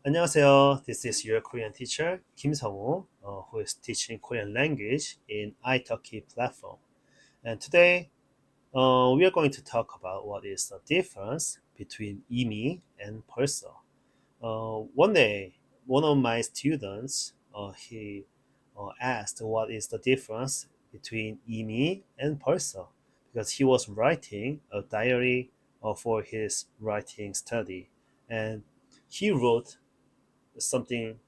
안녕하세요. This is your Korean teacher, Kim Sung-woo, who is teaching Korean language in iTalki platform. And today, we are going to talk about what is the difference between IMI and PERSO. One day, one of my students, he asked what is the difference between IMI and PERSO because he was writing a diary for his writing study. And he wrote something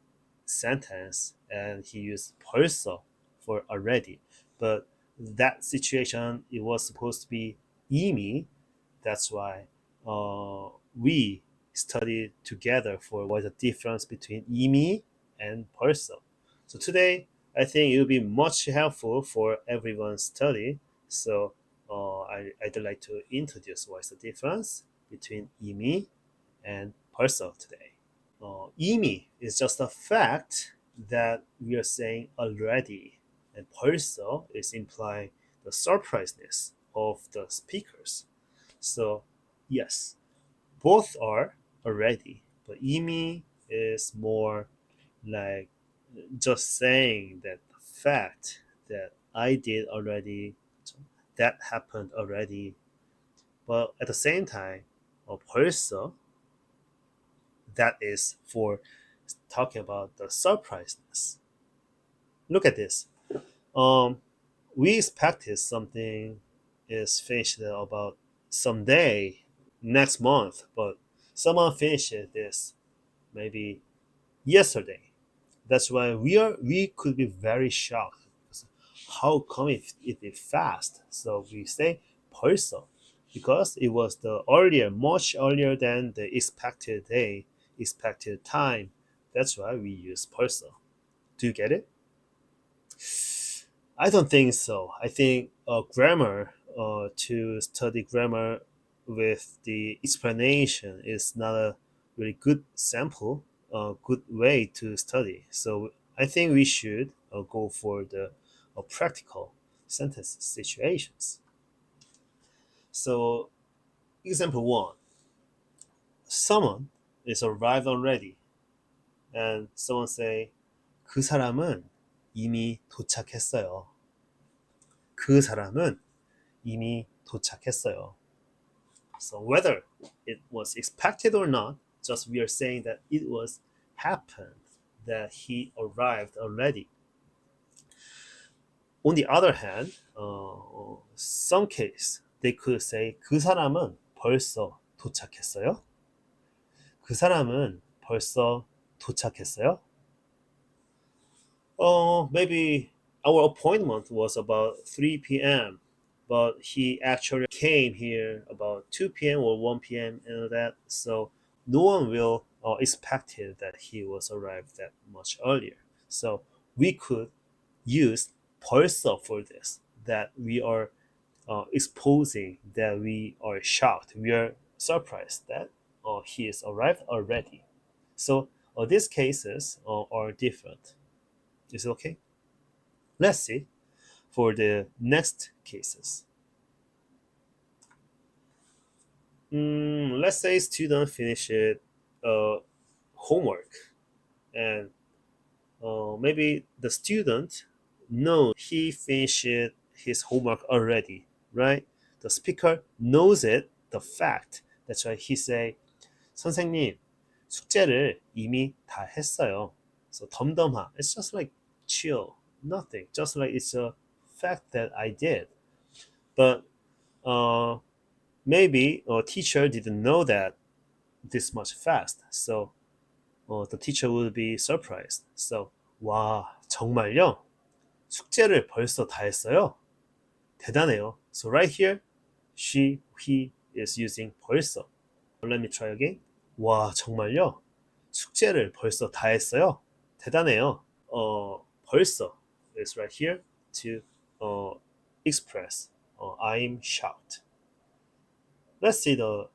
sentence and he used 벌써 for already, but that situation it was supposed to be 이미. That's why we studied together for what the difference between 이미 and 벌써. So today I think it will be much helpful for everyone's study. So I'd like to introduce what's the difference between 이미 and 벌써 today. 이미 is just a fact that we are saying already, and 벌써 is implying the surpriseness of the speakers. So yes, both are already, but 이미 is more like just saying that the fact that I did already, that happened already. But at the same time, 벌써, that is for talking about the surpriseness. Look at this. Um, we expected something is finished about someday, next month, but someone finished this maybe yesterday. That's why we could be very shocked. How come it is fast? So we say 벌써 because it was the earlier, much earlier than the expected day, expected time. That's why we use 벌써. Do you get it? I don't think so. I think grammar, to study grammar with the explanation is not a really good sample, good way to study. So I think we should go for the practical sentence situations. So example one, someone is arrived already, and someone say 그 사람은 이미 도착했어요. 그 사람은 이미 도착했어요. So whether it was expected or not, just we are saying that it was happened, that he arrived already. On the other hand, some case they could say 그 사람은 벌써 도착했어요. 그 사람은 벌써 도착했어요. Maybe our appointment was about 3 p.m., but he actually came here about 2 p.m. or 1 p.m. and that, so no one will expect it that he was arrived that much earlier. So we could use 벌써 for this, that we are exposing that we are shocked, we are surprised that he is arrived already. So these cases are different. Is it okay? Let's see for the next cases. Let's say student finished homework, and maybe the student knows he finished his homework already, right? The speaker knows it, the fact. That's why he say, 선생님, 숙제를 이미 다 했어요. So 덤덤하. It's just like chill, nothing. Just like it's a fact that I did. But maybe a teacher didn't know that this much fast. So the teacher will be surprised. So 와, 정말요? 숙제를 벌써 다 했어요? 대단해요. So right here, he is using 벌써. Let me try again. 와, 정말요? 숙제를 벌써 다 했어요? 대단해요. 벌써 is right here to express I'm shocked. Let's see the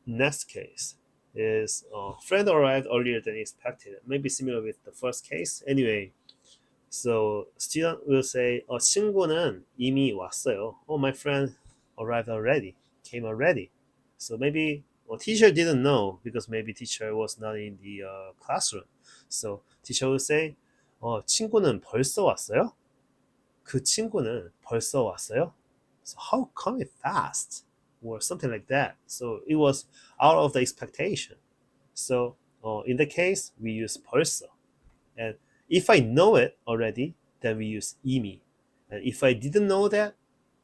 next case. Is friend arrived earlier than expected. Maybe similar with the first case. Anyway, so student will say, 친구는 이미 왔어요. Oh, my friend arrived already, came already. So maybe Well, teacher didn't know because maybe teacher was not in the classroom. So teacher would say, 친구는 벌써 왔어요? 그 친구는 벌써 왔어요? So how come it fast? Or something like that. So it was out of the expectation. So in the case, we use 벌써. And if I know it already, then we use IMI. And if I didn't know that,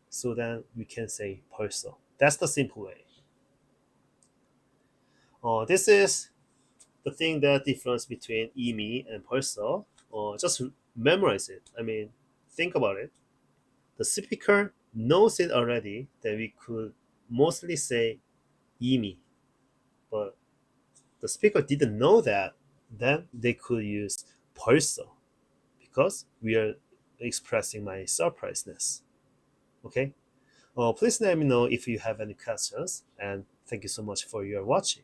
so then we can say 벌써. That's the simple way. This is the thing that difference between IMI and 벌써. Just memorize it. I mean, think about it. The speaker knows it already, then we could mostly say IMI. But the speaker didn't know that, then they could use 벌써 because we are expressing my surpriseness. Okay? Please let me know if you have any questions, and thank you so much for your watching.